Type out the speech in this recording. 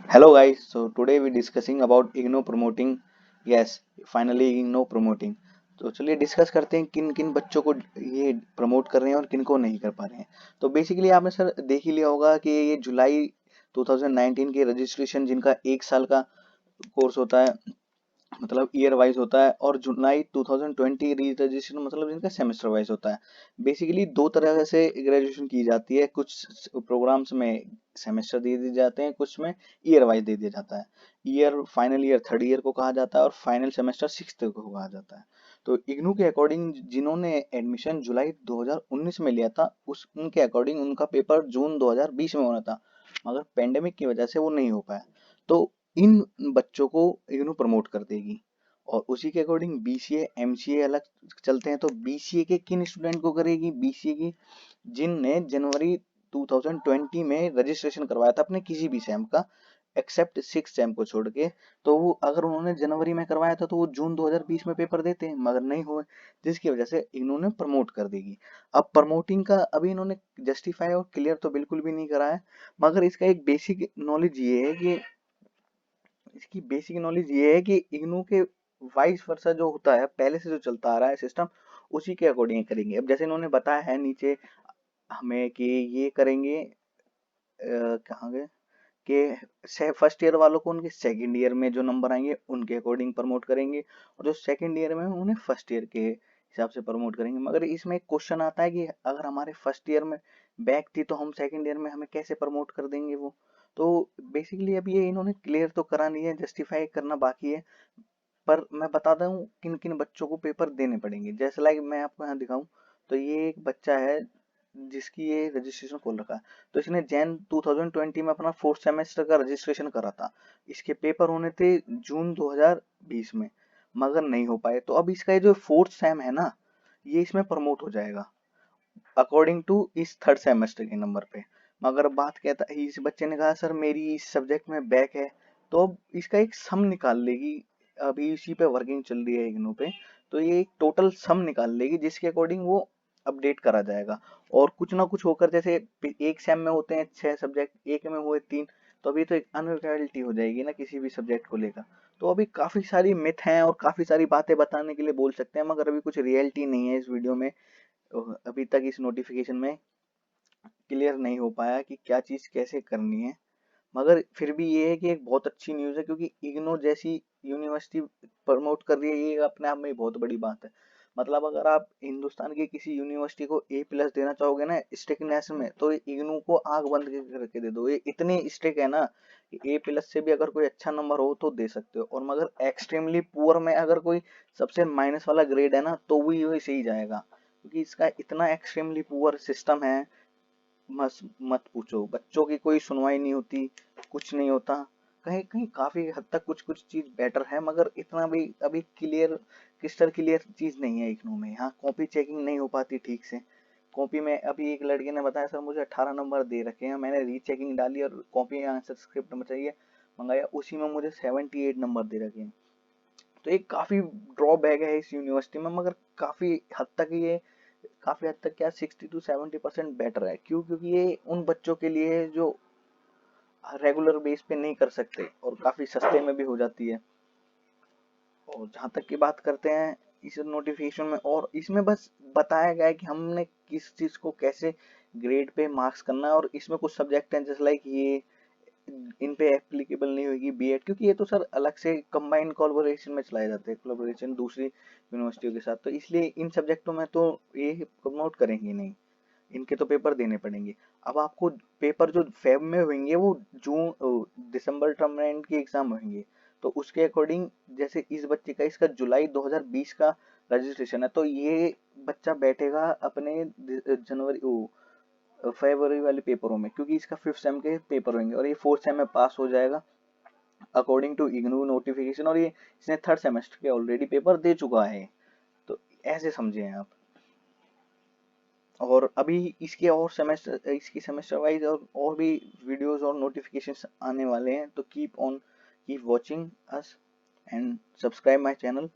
Hello guys, so today we discussing about IGNOU promoting. Yes, finally IGNOU promoting. तो चलिए discuss करते हैं किन किन बच्चों को ये प्रमोट कर रहे हैं और किन को नहीं कर पा रहे हैं। तो बेसिकली आपने सर देख ही लिया होगा कि ये जुलाई 2019 के रजिस्ट्रेशन जिनका एक साल का कोर्स होता है, मतलब ईयर वाइज होता है, और जुलाई 2020 री रजिस्ट्रेशन मतलब जिनका सेमेस्टर वाइज होता है। बेसिकली दो तरह से ग्रेजुएशन की जाती है, कुछ प्रोग्राम्स में सेमेस्टर दे दिए जाते हैं, कुछ में ईयर वाइज दे दिया जाता है। Year final year third year को कहा जाता है और फाइनल सेमेस्टर सिक्स्थ को कहा जाता है। तो इग्नू के अकॉर्डिंग जिन्होंने एडमिशन जुलाई 2019 में लिया था उस उनके अकॉर्डिंग उनका पेपर जून 2020 में होना था, मगर पेंडेमिक की वजह से वो नहीं हो पाया। तो इन बच्चों को इग्नू प्रमोट कर देगी, और उसी के अकॉर्डिंग बीसीए एमसीए अलग चलते हैं। तो बीसीए के किन स्टूडेंट को करेगी? बीसीए की जिनने जनवरी 2020 में रजिस्ट्रेशन करवाया था अपने किसी भी सेम का, एक्सेप्ट सिक्स सेम को छोड़ के। तो वो अगर उन्होंने जनवरी में करवाया था तो वो जून 2020 में पेपर देते हैं, मगर नहीं हुए, जिसकी वजह से इन्होंने प्रमोट कर देगी। अब प्रमोटिंग का अभी इन्होंने जस्टिफाई और क्लियर तो बिल्कुल भी नहीं करा है, मगर इसका एक बेसिक नॉलेज ये है कि इग्नू के वाइस वर्सा जो होता है पहले से जो चलता आ रहा है सिस्टम, उसी के अकॉर्डिंग करेंगे। अब जैसे इन्होंने बताया है नीचे हमें कि ये करेंगे, कहाँ गए, कि फर्स्ट ईयर वालों को उनके सेकंड ईयर में जो नंबर आएंगे उनके अकॉर्डिंग प्रमोट करेंगे, और जो सेकंड ईयर में हैं, उन्हें फर्स्ट ईयर के हिसाब से प्रमोट करेंगे। मगर इसमें एक क्वेश्चन आता है कि अगर हमारे फर्स्ट ईयर में बैक थी तो हम सेकंड ईयर में हमें कैसे प्रमोट कर देंगे वो। तो बेसिकली अब ये इन्होंने क्लियर तो करा नहीं है, जस्टिफाई करना बाकी है। पर मैं बताता हूँ किन किन बच्चों को पेपर देने पड़ेंगे। जैसे लाइक मैं आपको यहाँ दिखाऊं, तो ये एक बच्चा है जिसकी ये रजिस्ट्रेशन खोल रखा है। तो इसने जैन 2020 में अपना फोर्थ सेमेस्टर का रजिस्ट्रेशन करा था। इसके पेपर होने थे जून 2020 में, मगर नहीं हो पाए। तो अब इसका ये जो फोर्थ सेम है ना, ये इसमें प्रमोट हो जाएगा अकॉर्डिंग टू इस थर्ड सेमेस्टर के नंबर पे। मगर बात कहता है, इस बच्चे ने कहा सर मेरी इस सब्जेक्ट में बैक है, तो अब इसका एक सम निकाल लेगी। अभी इसी पे वर्किंग चल रही है इग्नू पे। तो ये एक टोटल सम निकाल लेगी जिसके अकॉर्डिंग वो अपडेट करा जाएगा। और कुछ ना कुछ होकर, जैसे एक सेम में होते हैं 6 सब्जेक्ट, एक में हुए 3, तो अभी तो एक अनइक्वालिटी हो जाएगी ना किसी भी सब्जेक्ट को लेकर। तो अभी काफी सारी मिथ हैं और काफी सारी बातें बताने के लिए बोल सकते हैं, मगर अभी कुछ रियलिटी नहीं है इस वीडियो में। अभी तक इस नोटिफिकेशन में क्लियर नहीं हो पाया कि क्या चीज़ कैसे करनी है। मगर फिर भी ये है कि एक बहुत अच्छी न्यूज़ है, क्योंकि इग्नो जैसी यूनिवर्सिटी प्रमोट कर रही है, ये अपने आप में बहुत बड़ी बात है। मतलब अगर आप हिंदुस्तान की किसी यूनिवर्सिटी को A+ देना चाहोगे ना स्ट्रिक्टनेस में, तो इग्नू को आंख बंद करके दे दो। ये इतनी स्ट्रिक्ट है ना कि A+ से भी अगर कोई अच्छा नंबर हो तो दे सकते हो, और मगर एक्सट्रीमली पुअर में अगर कोई सबसे माइनस वाला ग्रेड है ना, तो भी वही सही जाएगा, क्योंकि इसका इतना एक्सट्रीमली पुअर सिस्टम है। मत मत पूछो, बच्चों की कोई सुनवाई नहीं होती, कुछ नहीं होता। कहीं कहीं काफी हद तक कुछ कुछ चीज बेटर है, मगर इतना भी अभी क्लियर, क्रिस्टल क्लियर चीज नहीं है इग्नू में। यहाँ कॉपी चेकिंग नहीं हो पाती ठीक से। कॉपी में अभी एक लड़के ने बताया सर मुझे 18 नंबर दे रखे हैं, मैंने रीचेकिंग डाली और कॉपी आंसर स्क्रिप्ट में चाहिए, मंगाया, उसी में मुझे 78 नंबर दे रखे हैं। तो एक काफी ड्रॉबैक है इस यूनिवर्सिटी में, मगर काफी हद तक क्या 60 to 70% बेटर है। क्यों? क्योंकि ये उन बच्चों के लिए है जो रेगुलर बेस पे नहीं कर सकते, और काफी सस्ते में भी हो जाती है। और जहाँ तक की बात करते हैं इस नोटिफिकेशन में, और इसमें बस बताया गया है कि हमने किस चीज को कैसे ग्रेड पे मार्क्स करना है। और इसमें कुछ सब्जेक्ट हैं जैसे लाइक ये इन पे एप्लीकेबल नहीं होगी बीएड, क्योंकि ये तो सर अलग से कंबाइंड कोलैबोरेशन में चलाए जाते हैं, कोलैबोरेशन दूसरी यूनिवर्सिटियों के साथ। तो इसलिए इन सब्जेक्टों में तो ये प्रमोट करेंगे नहीं, इनके तो पेपर देने पड़ेंगे। अब आपको पेपर जो फेब में होंगे वो दिसंबर टर्म एंड के एग्जाम होंगे। तो उसके अकॉर्डिंग जैसे इस बच्चे का, इसका जुलाई 2020 का रजिस्ट्रेशन है, तो ये बच्चा बैठेगा अपने जनवरी फरवरी वाले पेपरों में, क्योंकि इसका फिफ्थ सेम के पेपर होंगे और ये फोर्थ सेम में पास हो जाएगा अकॉर्डिंग टू इग्नू नोटिफिकेशन। और ये इसने थर्ड सेमेस्टर के ऑलरेडी पेपर दे चुका है। तो ऐसे समझे आप। और अभी इसकी सेमेस्टर वाइज और भी वीडियोस और नोटिफिकेशंस आने वाले हैं। तो keep watching us and subscribe my channel.